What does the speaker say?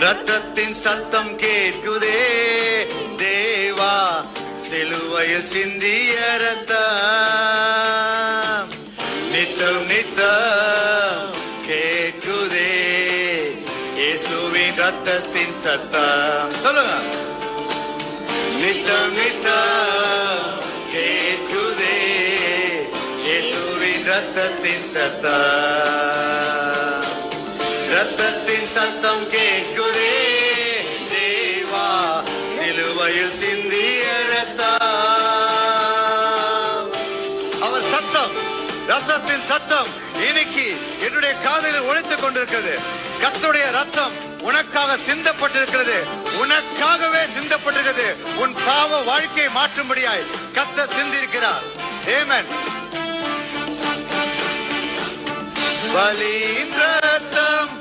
ரத்தத்தின் சத்தம் கேட்குதே தேவா, சிலுவையில் சிந்திய ரத்தம் நித்தம் நித்தம் கேட்குதே, இயேசுவின் ரத்தத்தின் சத்தம். சொல்லுங்க. நித்தம் நித்தம் கேட்குதே, இயேசுவின் ரத்தத்தின் சத்தம். ரத்தத்தின் சத்தம் கேட்குதே தேவா, சிலுவையில் சிந்திய ரத்தம். அவர் சத்தம், ரத்தத்தின் சத்தம் இன்னைக்கு என்னுடைய காதில் ஒலித்துக் கொண்டிருக்கிறது. கர்த்தருடைய ரத்தம் உனக்காக சிந்தப்பட்டிருக்கிறது, உனக்காகவே சிந்தப்பட்டிருக்கிறது. உன் பாவ வாழ்க்கையை மாற்றும்படியாய் கர்த்தர் சிந்திருக்கிறார். ஆமென். பலியின் ரத்தம்